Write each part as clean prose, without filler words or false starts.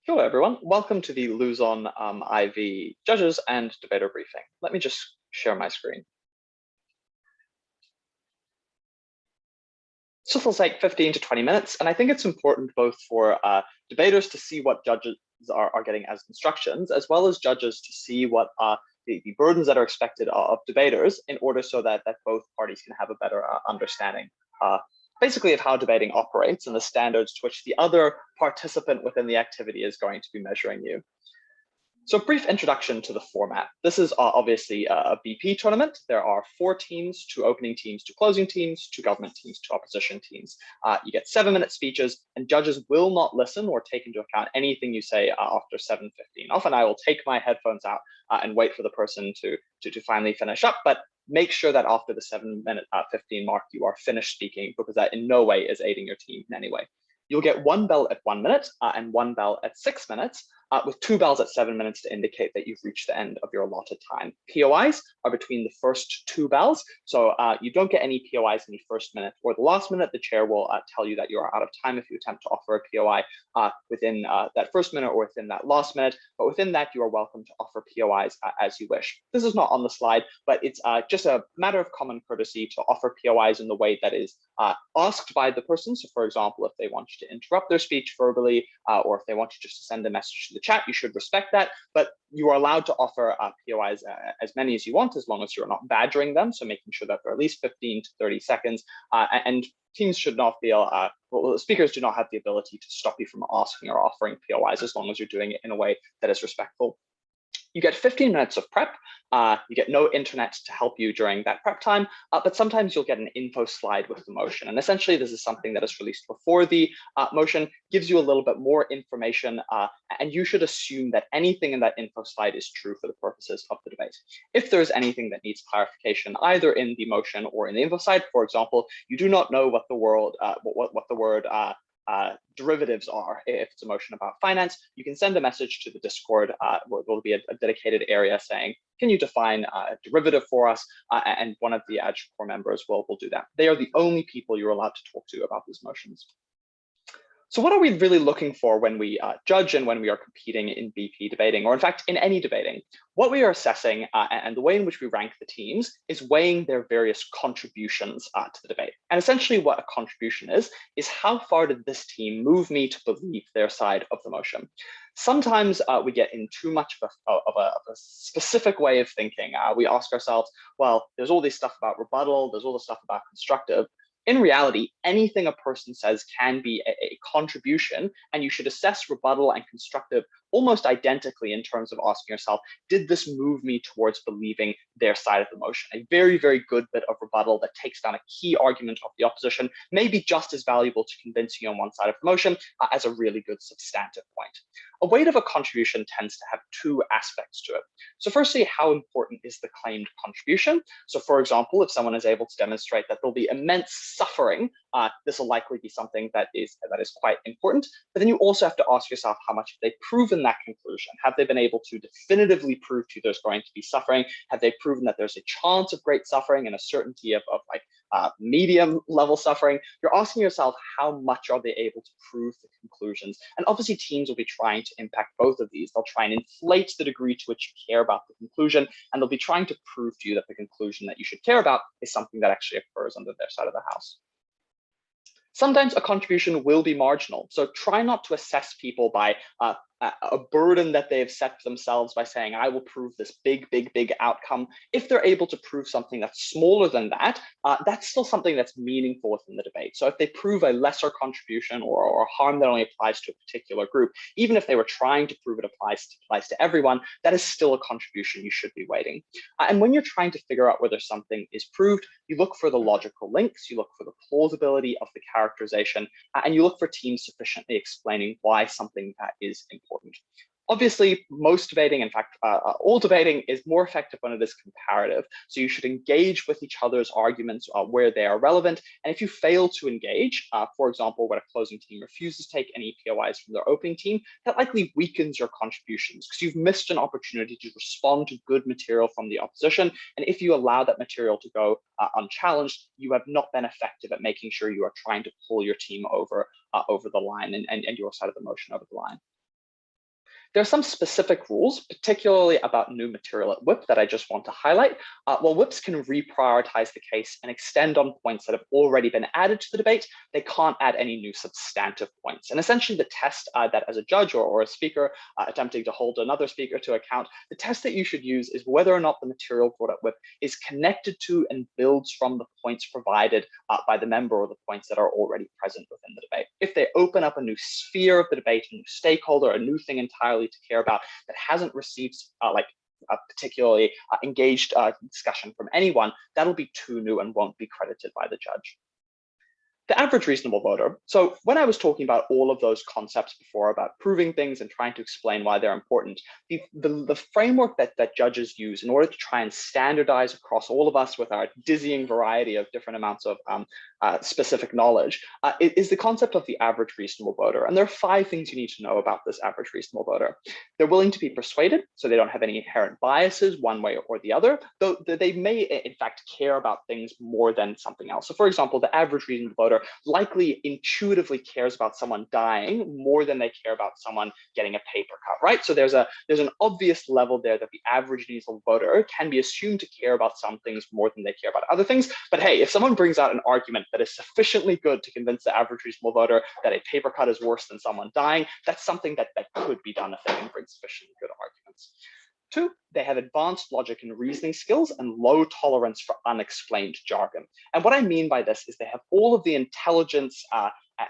Hello, everyone. Welcome to the Luzon IV Judges and Debater Briefing. Let me just share my screen. So this will take 15 to 20 minutes, and I think it's important both for debaters to see what judges are getting as instructions, as well as judges to see what the burdens that are expected of debaters in order so that both parties can have a better understanding basically of how debating operates and the standards to which the other participant within the activity is going to be measuring you. So a brief introduction to the format. This is obviously a BP tournament. There are 4 teams, 2 opening teams, 2 closing teams, 2 government teams, 2 opposition teams. You get 7-minute speeches, and judges will not listen or take into account anything you say after 7:15. Often I will take my headphones out and wait for the person to finally finish up, but make sure that after the 7-minute 15 mark, you are finished speaking, because that in no way is aiding your team in any way. You'll get 1 bell at 1 minute and 1 bell at 6 minutes, with 2 bells at 7 minutes to indicate that you've reached the end of your allotted time. POIs are between the first 2 bells, so you don't get any POIs in the first minute or the last minute. The chair will tell you that you are out of time if you attempt to offer a POI within that first minute or within that last minute, but within that you are welcome to offer POIs as you wish. This is not on the slide, but it's just a matter of common courtesy to offer POIs in the way that is asked by the person. So for example, if they want you to interrupt their speech verbally, or if they want you just to send a message to the chat, you should respect that, but you are allowed to offer POIs as many as you want, as long as you're not badgering them, so making sure that they're at least 15 to 30 seconds, and teams should not feel, well, speakers do not have the ability to stop you from asking or offering POIs, as long as you're doing it in a way that is respectful. You get 15 minutes of prep. You get no internet to help you during that prep time, but sometimes you'll get an info slide with the motion. And essentially, this is something that is released before the motion, gives you a little bit more information, and you should assume that anything in that info slide is true for the purposes of the debate. If there's anything that needs clarification, either in the motion or in the info slide, for example, you do not know what the word derivatives are. If it's a motion about finance, you can send a message to the Discord. Where there will be a dedicated area saying, can you define a derivative for us? And one of the core members will do that. They are the only people you're allowed to talk to about these motions. So what are we really looking for when we judge and when we are competing in BP debating, or in fact, in any debating? What we are assessing and the way in which we rank the teams is weighing their various contributions to the debate. And essentially what a contribution is how far did this team move me to believe their side of the motion? Sometimes we get in too much of a specific way of thinking. We ask ourselves, well, there's all this stuff about rebuttal, there's all this stuff about constructive. In reality, anything a person says can be a contribution, and you should assess rebuttal and constructive almost identically in terms of asking yourself, did this move me towards believing their side of the motion? A very, very good bit of rebuttal that takes down a key argument of the opposition may be just as valuable to convincing you on one side of the motion as a really good substantive point. A weight of a contribution tends to have 2 aspects to it. So firstly, how important is the claimed contribution? So for example, if someone is able to demonstrate that there'll be immense suffering, this will likely be something that is quite important. But then you also have to ask yourself, how much have they proven that conclusion? Have they been able to definitively prove to you there's going to be suffering? Have they proven that there's a chance of great suffering and a certainty of medium level suffering? You're asking yourself, how much are they able to prove the conclusions? And obviously teams will be trying to impact both of these. They'll try and inflate the degree to which you care about the conclusion, and they'll be trying to prove to you that the conclusion that you should care about is something that actually occurs under their side of the house. Sometimes a contribution will be marginal. So try not to assess people by a burden that they've set for themselves by saying, I will prove this big, big, big outcome. If they're able to prove something that's smaller than that, that's still something that's meaningful within the debate. So if they prove a lesser contribution or harm that only applies to a particular group, even if they were trying to prove it applies to everyone, that is still a contribution you should be weighting. And when you're trying to figure out whether something is proved, you look for the logical links, you look for the plausibility of the characterization, and you look for teams sufficiently explaining why something is important. Obviously, most debating, in fact, all debating is more effective when it is comparative. So you should engage with each other's arguments where they are relevant. And if you fail to engage, for example, when a closing team refuses to take any POIs from their opening team, that likely weakens your contributions because you've missed an opportunity to respond to good material from the opposition. And if you allow that material to go unchallenged, you have not been effective at making sure you are trying to pull your team over the line and your side of the motion over the line. There are some specific rules, particularly about new material at WIP, that I just want to highlight. While WIPs can reprioritize the case and extend on points that have already been added to the debate, they can't add any new substantive points. And essentially the test that as a judge or a speaker attempting to hold another speaker to account, the test that you should use is whether or not the material brought up WIP is connected to and builds from the points provided by the member or the points that are already present within the debate. If they open up a new sphere of the debate, a new stakeholder, a new thing entirely to care about that hasn't received like a particularly engaged discussion from anyone, that'll be too new and won't be credited by the judge. The average reasonable voter. So when I was talking about all of those concepts before about proving things and trying to explain why they're important, the framework that judges use in order to try and standardize across all of us with our dizzying variety of different amounts of specific knowledge is the concept of the average reasonable voter. And there are 5 things you need to know about this average reasonable voter. They're willing to be persuaded, so they don't have any inherent biases one way or the other, though they may in fact care about things more than something else. So for example, the average reasonable voter likely intuitively cares about someone dying more than they care about someone getting a paper cut, right? So there's an obvious level there that the average reasonable voter can be assumed to care about some things more than they care about other things. But hey, if someone brings out an argument that is sufficiently good to convince the average reasonable voter that a paper cut is worse than someone dying, that's something that could be done if they can bring sufficiently good arguments. 2, they have advanced logic and reasoning skills and low tolerance for unexplained jargon. And what I mean by this is they have all of the intelligence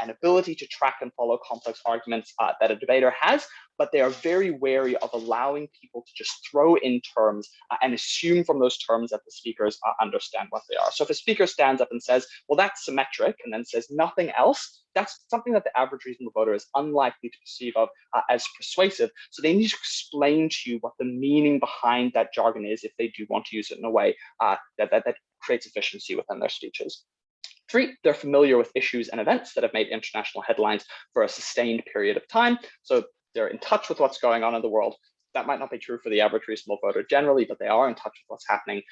and ability to track and follow complex arguments that a debater has, but they are very wary of allowing people to just throw in terms and assume from those terms that the speakers understand what they are. So if a speaker stands up and says, well, that's symmetric, and then says nothing else, that's something that the average reasonable voter is unlikely to perceive of as persuasive. So they need to explain to you what the meaning behind that jargon is if they do want to use it in a way that creates efficiency within their speeches. 3, they're familiar with issues and events that have made international headlines for a sustained period of time. So they're in touch with what's going on in the world. That might not be true for the average reasonable voter generally, but they are in touch with what's happening.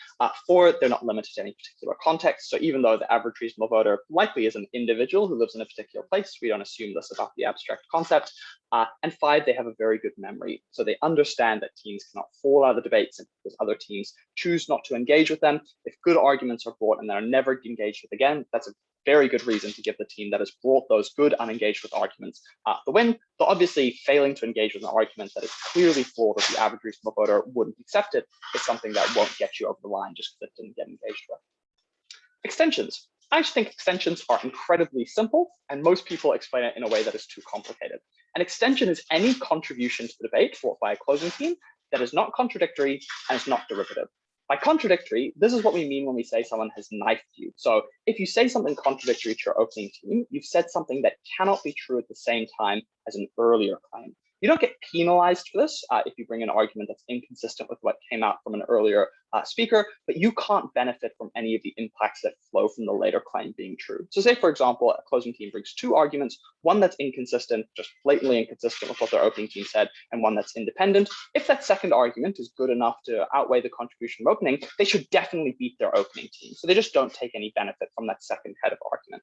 4, they're not limited to any particular context. So even though the average reasonable voter likely is an individual who lives in a particular place, we don't assume this about the abstract concept. And 5, they have a very good memory. So they understand that teams cannot fall out of the debates and because other teams choose not to engage with them. If good arguments are brought and they're never engaged with again, that's a very good reason to give the team that has brought those good unengaged with arguments the win. Though obviously failing to engage with an argument that is clearly flawed or the average reasonable voter wouldn't accept it is something that won't get you over the line just because it didn't get engaged with. Extensions. I just think extensions are incredibly simple, and most people explain it in a way that is too complicated. An extension is any contribution to the debate brought by a closing team that is not contradictory and is not derivative. By contradictory, this is what we mean when we say someone has knifed you. So if you say something contradictory to your opening team, you've said something that cannot be true at the same time as an earlier claim. You don't get penalized for this if you bring an argument that's inconsistent with what came out from an earlier speaker, but you can't benefit from any of the impacts that flow from the later claim being true. So say, for example, a closing team brings 2 arguments, one that's inconsistent, just blatantly inconsistent with what their opening team said, and one that's independent. If that second argument is good enough to outweigh the contribution of opening, they should definitely beat their opening team. So they just don't take any benefit from that second head of argument.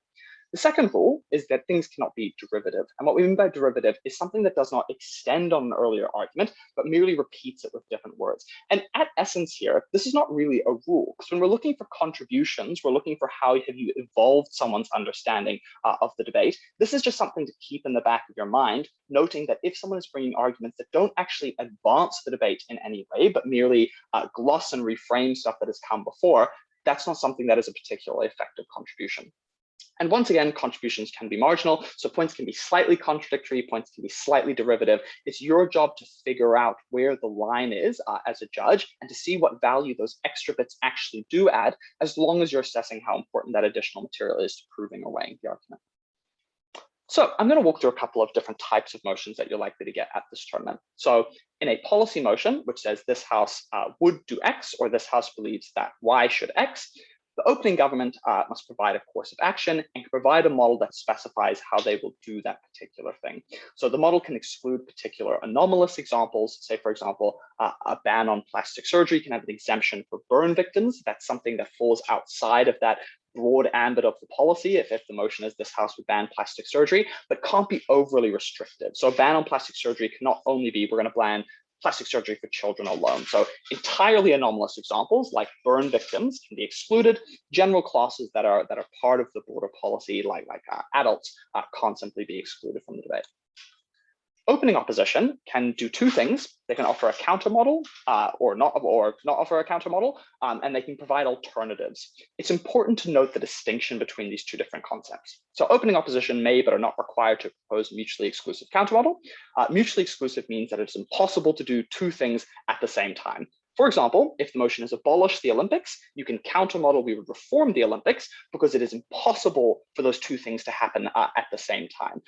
The second rule is that things cannot be derivative. And what we mean by derivative is something that does not extend on an earlier argument, but merely repeats it with different words. And at essence here, this is not really a rule. Because when we're looking for contributions, we're looking for how have you evolved someone's understanding of the debate. This is just something to keep in the back of your mind, noting that if someone is bringing arguments that don't actually advance the debate in any way, but merely gloss and reframe stuff that has come before, that's not something that is a particularly effective contribution. And once again, contributions can be marginal. So points can be slightly contradictory, points can be slightly derivative. It's your job to figure out where the line is as a judge and to see what value those extra bits actually do add, as long as you're assessing how important that additional material is to proving or weighing the argument. So I'm going to walk through a couple of different types of motions that you're likely to get at this tournament. So in a policy motion, which says this house would do X, or this house believes that Y should X, the opening government must provide a course of action and can provide a model that specifies how they will do that particular thing. So the model can exclude particular anomalous examples. Say, for example, a ban on plastic surgery can have an exemption for burn victims. That's something that falls outside of that broad ambit of the policy if the motion is this House would ban plastic surgery, but can't be overly restrictive. So a ban on plastic surgery cannot only be, we're going to ban plastic surgery for children alone. So entirely anomalous examples like burn victims can be excluded. General classes that are part of the broader policy, like adults, can't simply be excluded from the debate. Opening opposition can do two things. They can offer a counter model or not offer a counter model, and they can provide alternatives. It's important to note the distinction between these two different concepts. So opening opposition may but are not required to propose mutually exclusive counter model. Mutually exclusive means that it's impossible to do two things at the same time. For example, if the motion is abolish the Olympics, you can counter model we would reform the Olympics because it is impossible for those two things to happen at the same time.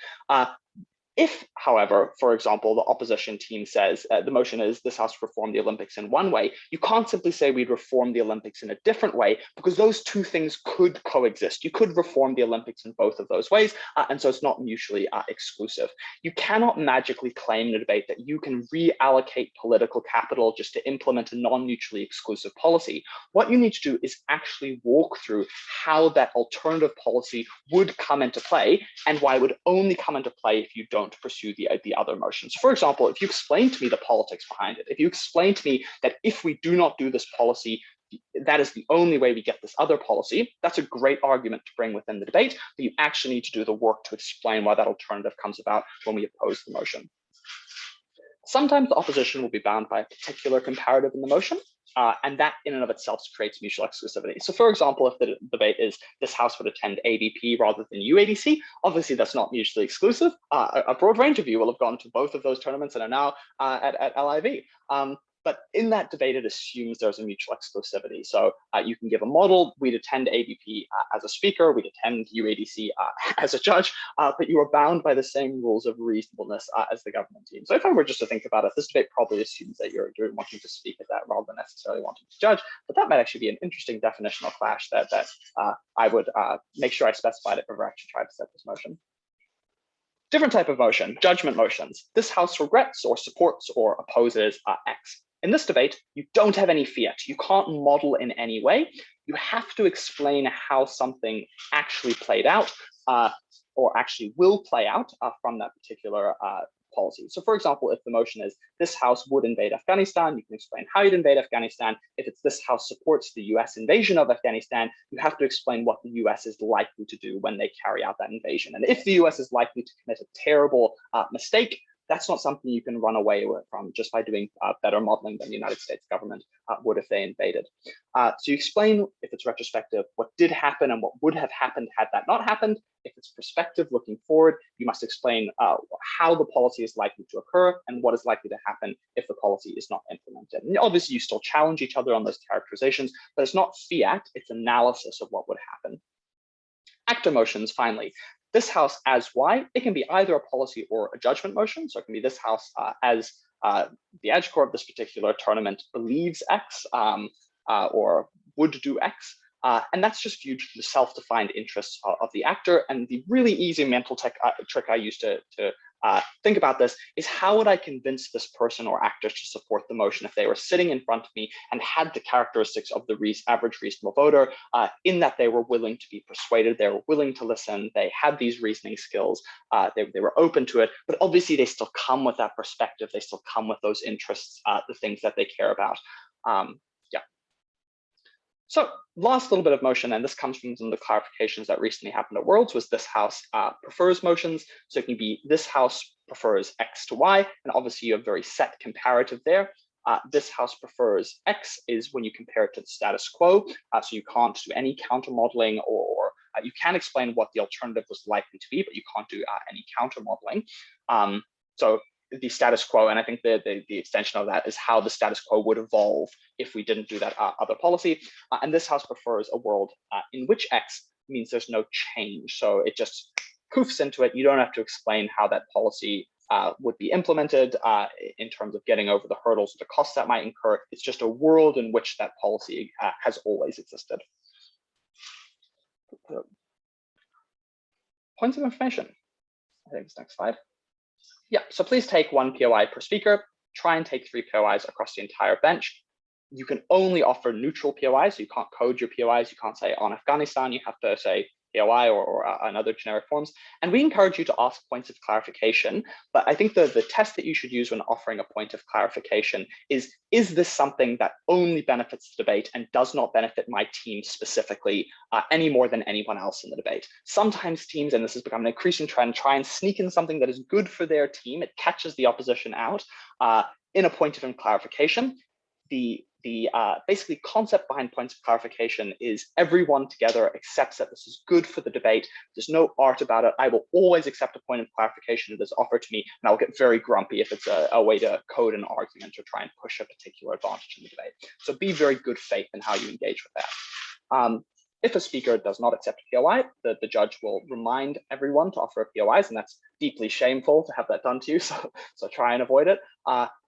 If, however, for example, the opposition team says the motion is this House reform the Olympics in one way, you can't simply say we'd reform the Olympics in a different way because those two things could coexist. You could reform the Olympics in both of those ways, and so it's not mutually exclusive. You cannot magically claim in a debate that you can reallocate political capital just to implement a non-mutually exclusive policy. What you need to do is actually walk through how that alternative policy would come into play and why it would only come into play if you don't pursue the other motions. For example, if you explain to me the politics behind it, if you explain to me that if we do not do this policy, that is the only way we get this other policy, that's a great argument to bring within the debate, but you actually need to do the work to explain why that alternative comes about when we oppose the motion. Sometimes the opposition will be bound by a particular comparative in the motion, and that in and of itself creates mutual exclusivity. So for example, if the debate is this House would attend ADP rather than UADC, obviously that's not mutually exclusive. A broad range of you will have gone to both of those tournaments and are now at LIV. But in that debate, it assumes there's a mutual exclusivity. So you can give a model, we'd attend ADP as a speaker, we'd attend UADC as a judge, but you are bound by the same rules of reasonableness as the government team. So if I were just to think about it, this debate probably assumes that you're wanting to speak at that rather than necessarily wanting to judge, but that might actually be an interesting definitional clash that I would make sure I specified if ever actually tried to set this motion. Different type of motion, judgment motions. This House regrets or supports or opposes X. In this debate, you don't have any fiat. You can't model in any way. You have to explain how something actually played out or actually will play out from that particular policy. So for example, if the motion is this House would invade Afghanistan, you can explain how you'd invade Afghanistan. If it's this House supports the US invasion of Afghanistan, you have to explain what the US is likely to do when they carry out that invasion. And if the US is likely to commit a terrible mistake, that's not something you can run away from just by doing better modeling than the United States government would if they invaded. So you explain, if it's retrospective, what did happen and what would have happened had that not happened. If it's prospective, looking forward, you must explain how the policy is likely to occur and what is likely to happen if the policy is not implemented. And obviously, you still challenge each other on those characterizations, but it's not fiat, it's analysis of what would happen. Actor motions, finally. This House as Y, it can be either a policy or a judgment motion. So it can be this House as the AGCOR of this particular tournament believes X or would do X. And that's just viewed through the self-defined interests of the actor. And the really easy mental trick I use to think about this is how would I convince this person or actor to support the motion if they were sitting in front of me and had the characteristics of the average reasonable voter in that they were willing to be persuaded, they were willing to listen, they had these reasoning skills, they were open to it, but obviously they still come with that perspective, they still come with those interests, the things that they care about. So last little bit of motion, and this comes from some of the clarifications that recently happened at Worlds, was this House prefers motions. So it can be this House prefers X to Y, and obviously you have very set comparative there. This House prefers X is when you compare it to the status quo. So you can't do any counter modeling or you can explain what the alternative was likely to be, but you can't do any counter modeling. So the status quo, and I think the extension of that is how the status quo would evolve if we didn't do that other policy. And this House prefers a world in which X means there's no change. So it just poofs into it. You don't have to explain how that policy would be implemented in terms of getting over the hurdles, the costs that might incur. It's just a world in which that policy has always existed. Points of information. I think it's next slide. Yeah, so please take 1 POI per speaker. Try and take 3 POIs across the entire bench. You can only offer neutral POIs, so you can't code your POIs. You can't say on Afghanistan, you have to say POI or another generic forms. And we encourage you to ask points of clarification. But I think the test that you should use when offering a point of clarification is this something that only benefits the debate and does not benefit my team specifically any more than anyone else in the debate? Sometimes teams, and this has become an increasing trend, try and sneak in something that is good for their team. It catches the opposition out in a point of clarification. The basically concept behind points of clarification is everyone together accepts that this is good for the debate. There's no art about it. I will always accept a point of clarification that is offered to me, and I'll get very grumpy if it's a way to code an argument or try and push a particular advantage in the debate. So be very good faith in how you engage with that. If a speaker does not accept a POI, the judge will remind everyone to offer a POIs, and that's deeply shameful to have that done to you, so try and avoid it.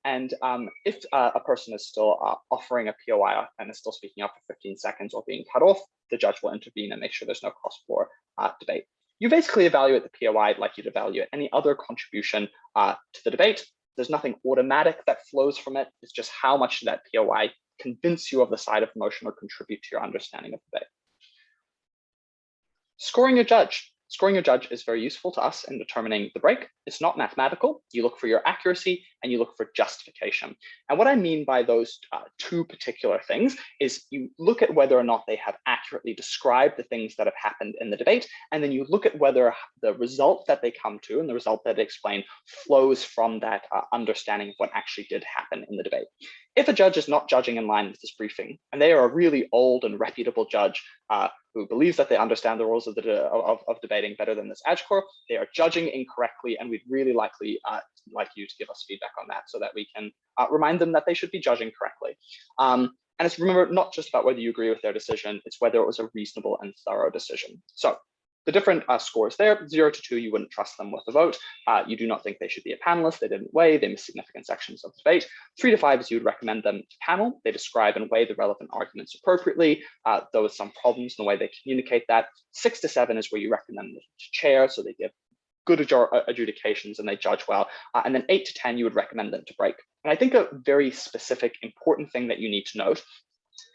If a person is still offering a POI and is still speaking up for 15 seconds or being cut off, the judge will intervene and make sure there's no cross-floor debate. You basically evaluate the POI like you'd evaluate any other contribution to the debate. There's nothing automatic that flows from it. It's just how much did that POI convince you of the side of the motion or contribute to your understanding of the debate. Scoring your judge. Scoring your judge is very useful to us in determining the break. It's not mathematical. You look for your accuracy and you look for justification. And what I mean by those two particular things is you look at whether or not they have accurately described the things that have happened in the debate, and then you look at whether the result that they come to and the result that they explain flows from that understanding of what actually did happen in the debate. If a judge is not judging in line with this briefing, and they are a really old and reputable judge who believes that they understand the rules of debating better than this AdCore, they are judging incorrectly, and we'd really like you to give us feedback on that so that we can remind them that they should be judging correctly. And it's, remember, not just about whether you agree with their decision, it's whether it was a reasonable and thorough decision. So the different scores there, 0 to 2, you wouldn't trust them with a vote. You do not think they should be a panelist. They didn't weigh, they missed significant sections of the debate. 3 to 5 is you would recommend them to panel. They describe and weigh the relevant arguments appropriately, though with some problems in the way they communicate that. 6 to 7 is where you recommend them to chair, so they give good adjudications and they judge well. And then 8 to 10, you would recommend them to break. And I think a very specific, important thing that you need to note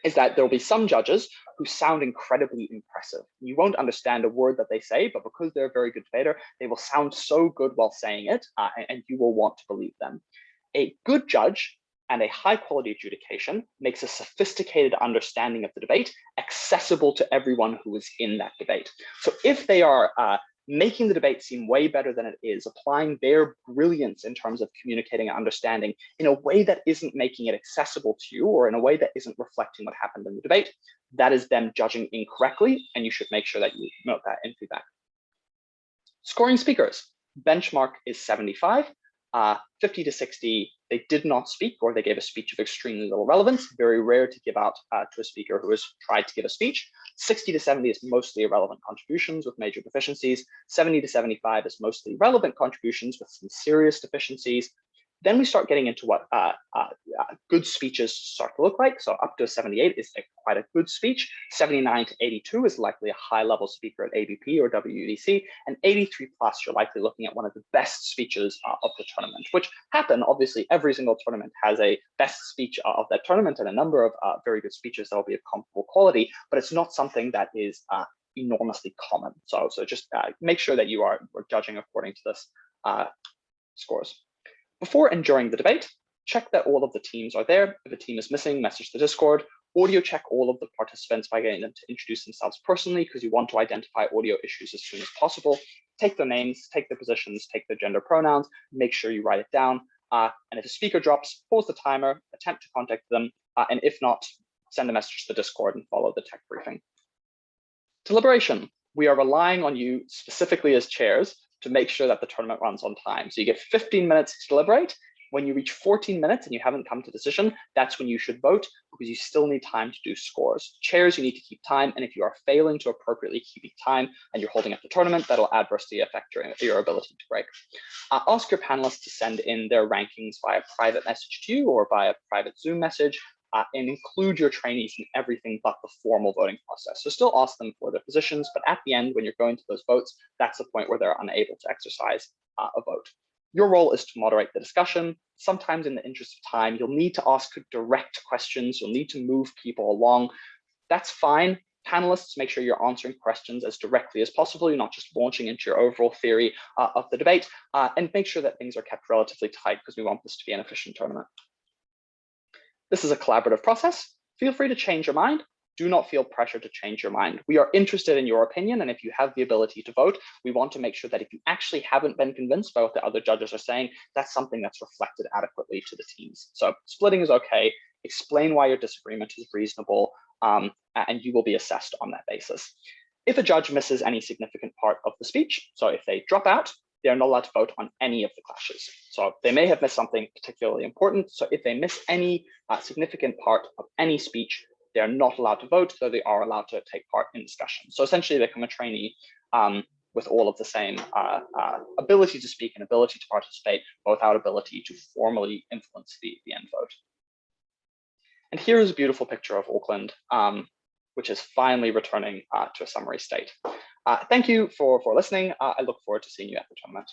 is that there will be some judges who sound incredibly impressive. You won't understand a word that they say, but because they're a very good debater, they will sound so good while saying it, and you will want to believe them. A good judge and a high quality adjudication makes a sophisticated understanding of the debate accessible to everyone who is in that debate. So if they are making the debate seem way better than it is, applying their brilliance in terms of communicating and understanding in a way that isn't making it accessible to you or in a way that isn't reflecting what happened in the debate, that is them judging incorrectly, and you should make sure that you note that in feedback. Scoring speakers. Benchmark is 75. 50 to 60, they did not speak or they gave a speech of extremely little relevance. Very rare to give out to a speaker who has tried to give a speech. 60 to 70 is mostly irrelevant contributions with major deficiencies. 70 to 75 is mostly relevant contributions with some serious deficiencies. Then we start getting into what good speeches start to look like. So up to 78 is quite a good speech. 79 to 82 is likely a high-level speaker at ABP or WUDC. And 83 plus, you're likely looking at one of the best speeches of the tournament, which happen. Obviously, every single tournament has a best speech of that tournament and a number of very good speeches that will be of comparable quality, but it's not something that is enormously common. So just make sure that you are judging according to this scores. Before and during the debate, check that all of the teams are there. If a team is missing, message the Discord. Audio check all of the participants by getting them to introduce themselves personally, because you want to identify audio issues as soon as possible. Take their names, take their positions, take their gender pronouns, make sure you write it down. And if a speaker drops, pause the timer, attempt to contact them, and if not, send a message to the Discord and follow the tech briefing. Deliberation. We are relying on you specifically as chairs to make sure that the tournament runs on time. So you get 15 minutes to deliberate. When you reach 14 minutes and you haven't come to decision, that's when you should vote, because you still need time to do scores. Chairs, you need to keep time, and if you are failing to appropriately keep time and you're holding up the tournament, that'll adversely affect your ability to break. Ask your panelists to send in their rankings via private message to you or via private Zoom message. And include your trainees in everything but the formal voting process. So still ask them for their positions, but at the end, when you're going to those votes, that's the point where they're unable to exercise a vote. Your role is to moderate the discussion. Sometimes in the interest of time, you'll need to ask direct questions. You'll need to move people along. That's fine. Panelists, make sure you're answering questions as directly as possible. You're not just launching into your overall theory of the debate, and make sure that things are kept relatively tight because we want this to be an efficient tournament. This is a collaborative process. Feel free to change your mind. Do not feel pressure to change your mind. We are interested in your opinion, and if you have the ability to vote, we want to make sure that if you actually haven't been convinced by what the other judges are saying, that's something that's reflected adequately to the teams. So splitting is okay. Explain why your disagreement is reasonable, and you will be assessed on that basis. If a judge misses any significant part of the speech, so if they drop out, they are not allowed to vote on any of the clashes. So they may have missed something particularly important. So if they miss any significant part of any speech, they are not allowed to vote, though they are allowed to take part in discussion. So essentially, they become a trainee with all of the same ability to speak and ability to participate, but without ability to formally influence the end vote. And here is a beautiful picture of Auckland, which is finally returning to a summary state. Thank you for listening. I look forward to seeing you at the tournament.